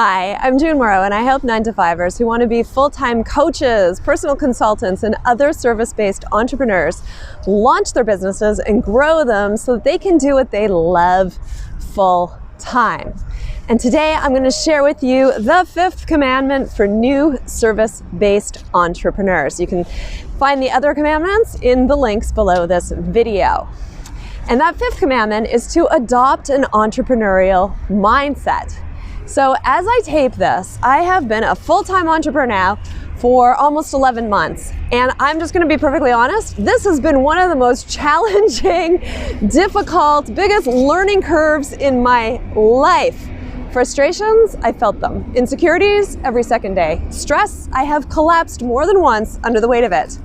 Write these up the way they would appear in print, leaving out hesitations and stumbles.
Hi, I'm June Morrow, and I help 9-to-5ers who want to be full-time coaches, personal consultants, and other service-based entrepreneurs launch their businesses and grow them so that they can do what they love full-time. And today I'm going to share with you the 5th commandment for new service-based entrepreneurs. You can find the other commandments in the links below this video. And that 5th commandment is to adopt an entrepreneurial mindset. So as I tape this, I have been a full-time entrepreneur now for almost 11 months. And I'm just going to be perfectly honest, this has been one of the most challenging, difficult, biggest learning curves in my life. Frustrations, I felt them. Insecurities, every second day. Stress, I have collapsed more than once under the weight of it.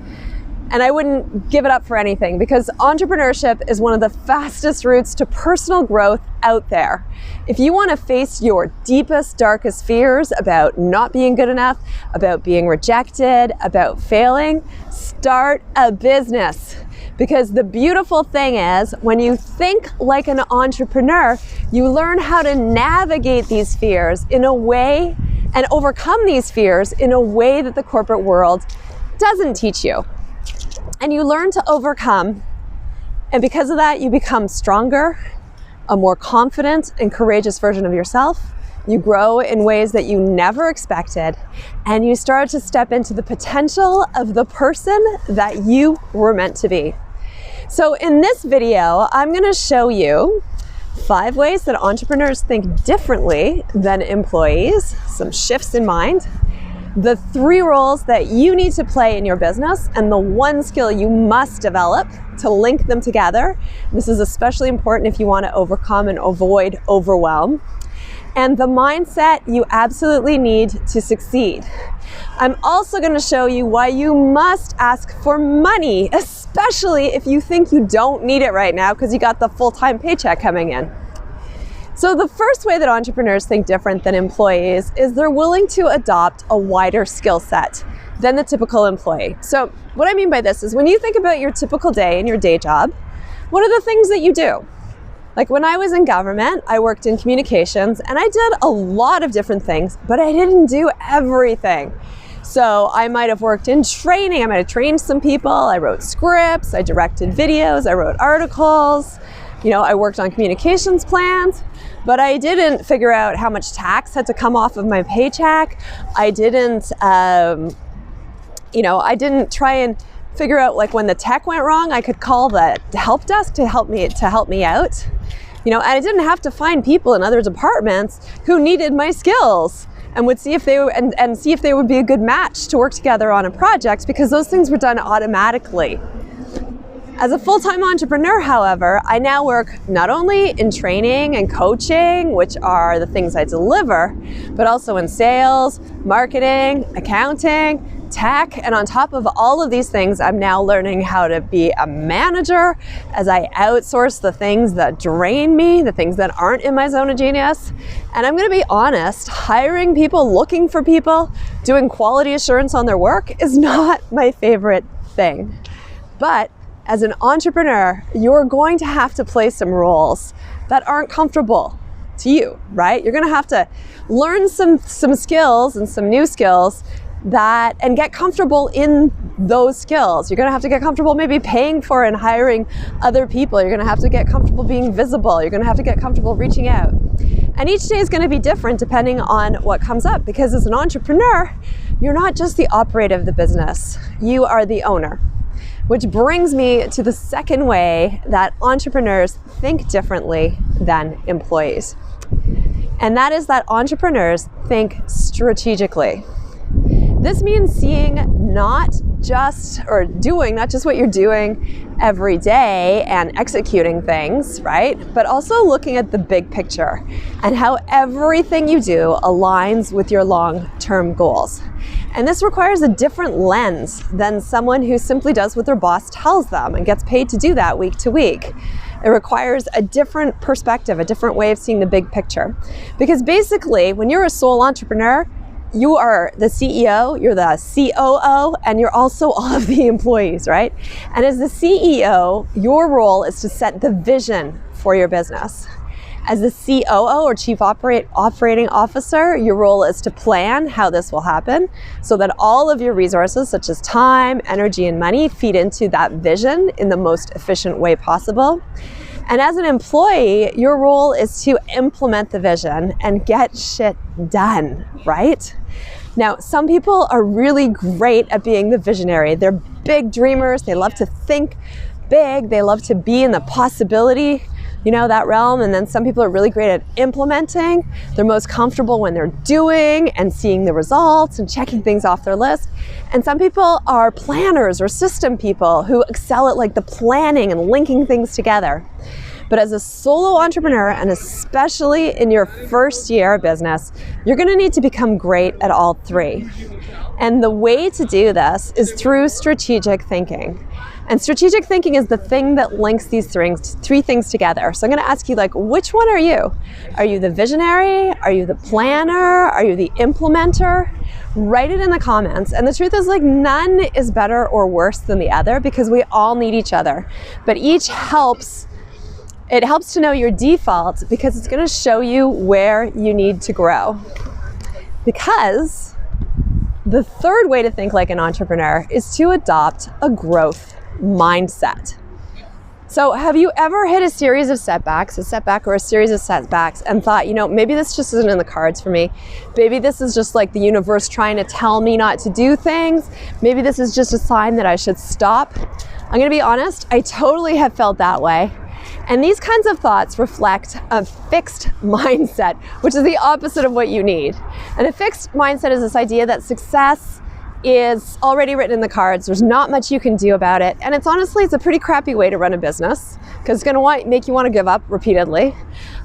And I wouldn't give it up for anything, because entrepreneurship is one of the fastest routes to personal growth out there. If you want to face your deepest, darkest fears about not being good enough, about being rejected, about failing, start a business. Because the beautiful thing is, when you think like an entrepreneur, you learn how to navigate these fears in a way and overcome these fears in a way that the corporate world doesn't teach you. And you learn to overcome, and because of that, you become stronger, a more confident and courageous version of yourself. You grow in ways that you never expected, and you start to step into the potential of the person that you were meant to be. So in this video, I'm going to show you 5 ways that entrepreneurs think differently than employees, some shifts in mind, the 3 roles that you need to play in your business, and the 1 skill you must develop to link them together. This is especially important if you want to overcome and avoid overwhelm. And the mindset you absolutely need to succeed. I'm also going to show you why you must ask for money, especially if you think you don't need it right now because you got the full-time paycheck coming in. So the first way that entrepreneurs think different than employees is they're willing to adopt a wider skill set than the typical employee. So what I mean by this is, when you think about your typical day in your day job, what are the things that you do? Like when I was in government, I worked in communications, and I did a lot of different things, but I didn't do everything. So I might have worked in training, I might have trained some people, I wrote scripts, I directed videos, I wrote articles, I worked on communications plans, but I didn't figure out how much tax had to come off of my paycheck. I didn't, I didn't try and figure out, like, when the tech went wrong, I could call the help desk to help me out. And I didn't have to find people in other departments who needed my skills and would see if they and see if they would be a good match to work together on a project, because those things were done automatically. As a full-time entrepreneur, however, I now work not only in training and coaching, which are the things I deliver, but also in sales, marketing, accounting, tech, and on top of all of these things, I'm now learning how to be a manager as I outsource the things that drain me, the things that aren't in my zone of genius. And I'm going to be honest, hiring people, looking for people, doing quality assurance on their work is not my favorite thing. But as an entrepreneur, you're going to have to play some roles that aren't comfortable to you, right? You're going to have to learn some skills and some new skills and get comfortable in those skills. You're going to have to get comfortable maybe paying for and hiring other people. You're going to have to get comfortable being visible. You're going to have to get comfortable reaching out. And each day is going to be different depending on what comes up, because as an entrepreneur, you're not just the operator of the business, you are the owner. Which brings me to the second way that entrepreneurs think differently than employees. And that is that entrepreneurs think strategically. This means seeing not just what you're doing every day and executing things, right? But also looking at the big picture and how everything you do aligns with your long-term goals. And this requires a different lens than someone who simply does what their boss tells them and gets paid to do that week to week. It requires a different perspective, a different way of seeing the big picture. Because basically, when you're a sole entrepreneur, you are the CEO, you're the COO, and you're also all of the employees, right? And as the CEO, your role is to set the vision for your business. As the COO or Chief Operating Officer, your role is to plan how this will happen so that all of your resources, such as time, energy, and money, feed into that vision in the most efficient way possible. And as an employee, your role is to implement the vision and get shit done, right? Now, some people are really great at being the visionary. They're big dreamers. They love to think big. They love to be in the possibility, that realm. And then some people are really great at implementing. They're most comfortable when they're doing and seeing the results and checking things off their list. And some people are planners or system people who excel at the planning and linking things together. But as a solo entrepreneur, and especially in your first year of business, you're going to need to become great at all three. And the way to do this is through strategic thinking. And strategic thinking is the thing that links these three things together. So I'm going to ask you, which one are you? Are you the visionary? Are you the planner? Are you the implementer? Write it in the comments. And the truth is, none is better or worse than the other because we all need each other. But each helps. It helps to know your default because it's going to show you where you need to grow. Because the third way to think like an entrepreneur is to adopt a growth mindset. So have you ever hit a series of setbacks, or a series of setbacks, and thought, maybe this just isn't in the cards for me. Maybe this is just the universe trying to tell me not to do things. Maybe this is just a sign that I should stop. I'm going to be honest, I totally have felt that way. And these kinds of thoughts reflect a fixed mindset, which is the opposite of what you need. And a fixed mindset is this idea that success is already written in the cards. There's not much you can do about it. And it's a pretty crappy way to run a business because it's going to make you want to give up repeatedly.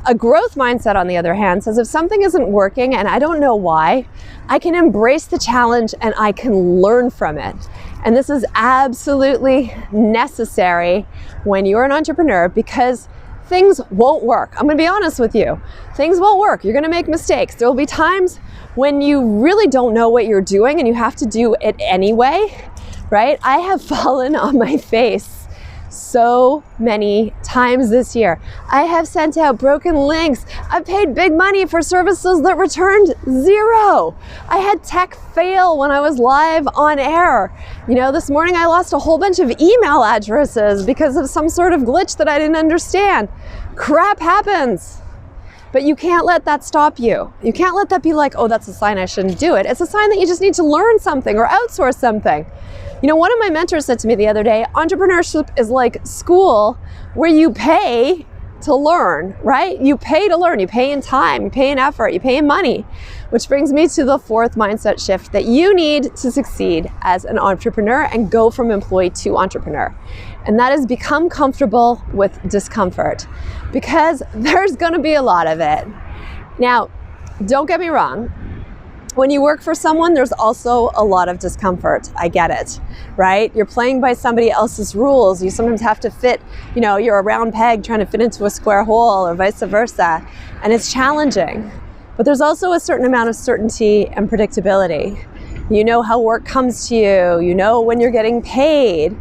A growth mindset, on the other hand, says if something isn't working and I don't know why, I can embrace the challenge and I can learn from it. And this is absolutely necessary when you're an entrepreneur because things won't work. I'm going to be honest with you. Things won't work. You're going to make mistakes. There will be times when you really don't know what you're doing and you have to do it anyway, right? I have fallen on my face so many times this year. I have sent out broken links. I've paid big money for services that returned zero. I had tech fail when I was live on air. This morning I lost a whole bunch of email addresses because of some sort of glitch that I didn't understand. Crap happens. But you can't let that stop you. You can't let that be oh, that's a sign I shouldn't do it. It's a sign that you just need to learn something or outsource something. One of my mentors said to me the other day, entrepreneurship is like school where you pay to learn, right? You pay to learn. You pay in time, you pay in effort, you pay in money. Which brings me to the fourth mindset shift that you need to succeed as an entrepreneur and go from employee to entrepreneur. And that is become comfortable with discomfort because there's going to be a lot of it. Now, don't get me wrong. When you work for someone, there's also a lot of discomfort. I get it, right? You're playing by somebody else's rules. You sometimes have to fit, you're a round peg trying to fit into a square hole or vice versa. And it's challenging. But there's also a certain amount of certainty and predictability. You know how work comes to you. You know when you're getting paid.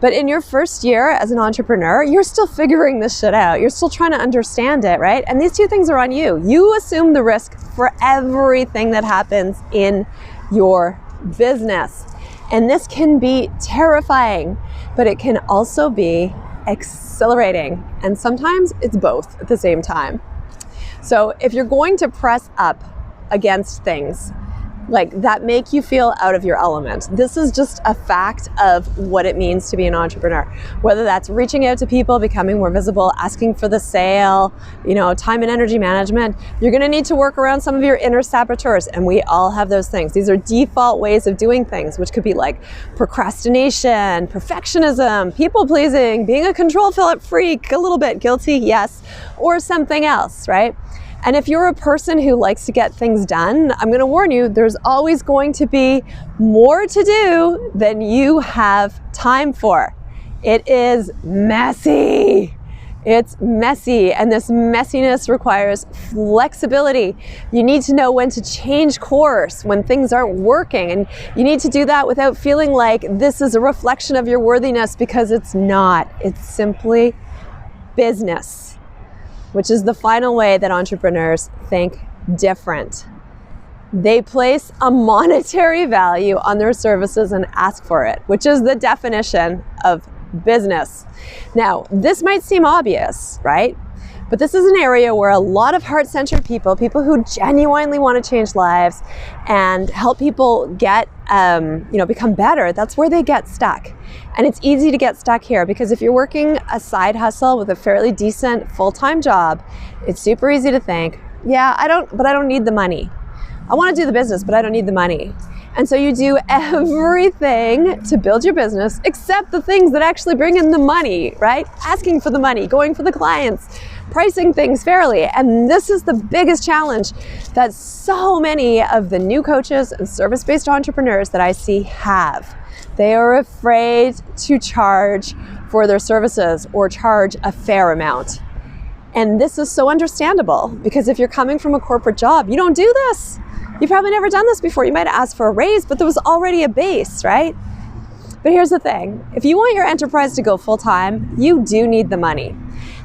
But in your first year as an entrepreneur, you're still figuring this shit out. You're still trying to understand it, right? And these two things are on you. You assume the risk for everything that happens in your business. And this can be terrifying, but it can also be exhilarating. And sometimes it's both at the same time. So if you're going to press up against things that make you feel out of your element, this is just a fact of what it means to be an entrepreneur. Whether that's reaching out to people, becoming more visible, asking for the sale, time and energy management, you're going to need to work around some of your inner saboteurs, and we all have those things. These are default ways of doing things, which could be procrastination, perfectionism, people pleasing, being a control freak, a little bit guilty, yes, or something else, right? And if you're a person who likes to get things done, I'm going to warn you, there's always going to be more to do than you have time for. It is messy. It's messy, and this messiness requires flexibility. You need to know when to change course when things aren't working, and you need to do that without feeling like this is a reflection of your worthiness, because it's not. It's simply business. which is the final way that entrepreneurs think different. They place a monetary value on their services and ask for it, which is the definition of business. Now, this might seem obvious, right? But this is an area where a lot of heart-centered people who genuinely want to change lives and help people get, become better, that's where they get stuck. And it's easy to get stuck here because if you're working a side hustle with a fairly decent full-time job, it's super easy to think, yeah, I don't need the money. I want to do the business, but I don't need the money. And so you do everything to build your business except the things that actually bring in the money, right? Asking for the money, going for the clients, pricing things fairly. And this is the biggest challenge that so many of the new coaches and service-based entrepreneurs that I see have. They are afraid to charge for their services or charge a fair amount. And this is so understandable because if you're coming from a corporate job, you don't do this. You've probably never done this before. You might have asked for a raise, but there was already a base, right? But here's the thing. If you want your enterprise to go full-time, you do need the money.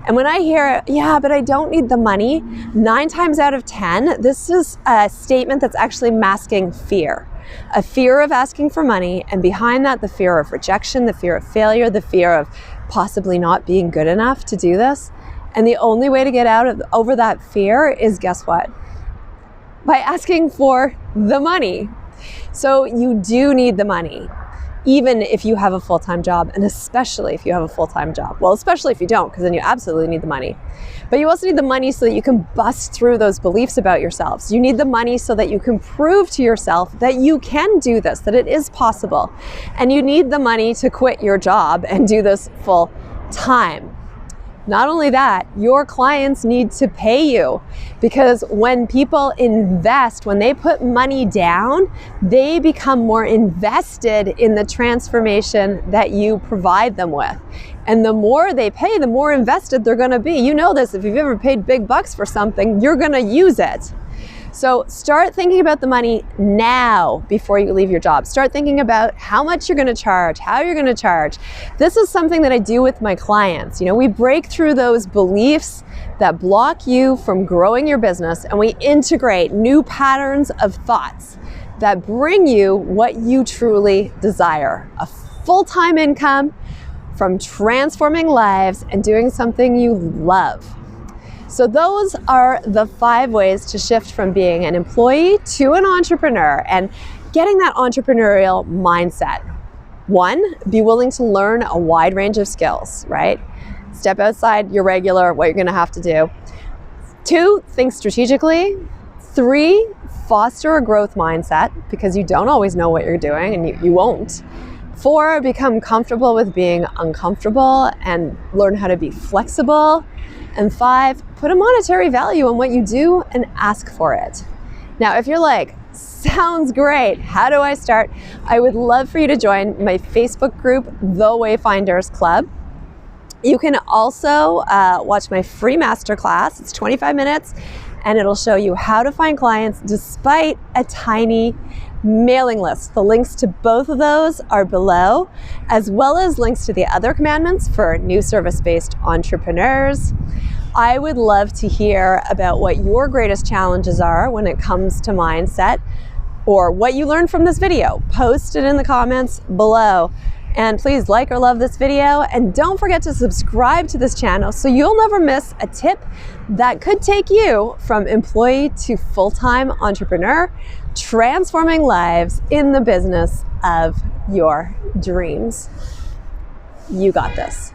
And when I hear, yeah, but I don't need the money, 9 times out of 10, this is a statement that's actually masking fear. A fear of asking for money, and behind that, the fear of rejection, the fear of failure, the fear of possibly not being good enough to do this. And the only way to get over that fear is, guess what? By asking for the money. So you do need the money, even if you have a full-time job, and especially if you have a full-time job. Well, especially if you don't, because then you absolutely need the money. But you also need the money so that you can bust through those beliefs about yourselves. You need the money so that you can prove to yourself that you can do this, that it is possible. And you need the money to quit your job and do this full-time. Not only that, your clients need to pay you because when people invest, when they put money down, they become more invested in the transformation that you provide them with. And the more they pay, the more invested they're going to be. You know this, if you've ever paid big bucks for something, you're going to use it. So start thinking about the money now before you leave your job. Start thinking about how much you're going to charge, how you're going to charge. This is something that I do with my clients. You know, we break through those beliefs that block you from growing your business, and we integrate new patterns of thoughts that bring you what you truly desire. A full-time income from transforming lives and doing something you love. So those are the 5 ways to shift from being an employee to an entrepreneur and getting that entrepreneurial mindset. 1, be willing to learn a wide range of skills, right? Step outside your regular, what you're gonna have to do. 2, think strategically. 3, foster a growth mindset because you don't always know what you're doing and you won't. 4, become comfortable with being uncomfortable and learn how to be flexible. And 5, put a monetary value on what you do and ask for it. Now, if you're like, sounds great, how do I start? I would love for you to join my Facebook group, The Wayfinders Club. You can also watch my free masterclass. It's 25 minutes, and it'll show you how to find clients despite a tiny mailing list. The links to both of those are below, as well as links to the other commandments for new service-based entrepreneurs. I would love to hear about what your greatest challenges are when it comes to mindset, or what you learned from this video. Post it in the comments below. And please like or love this video, and don't forget to subscribe to this channel so you'll never miss a tip that could take you from employee to full-time entrepreneur, transforming lives in the business of your dreams. You got this.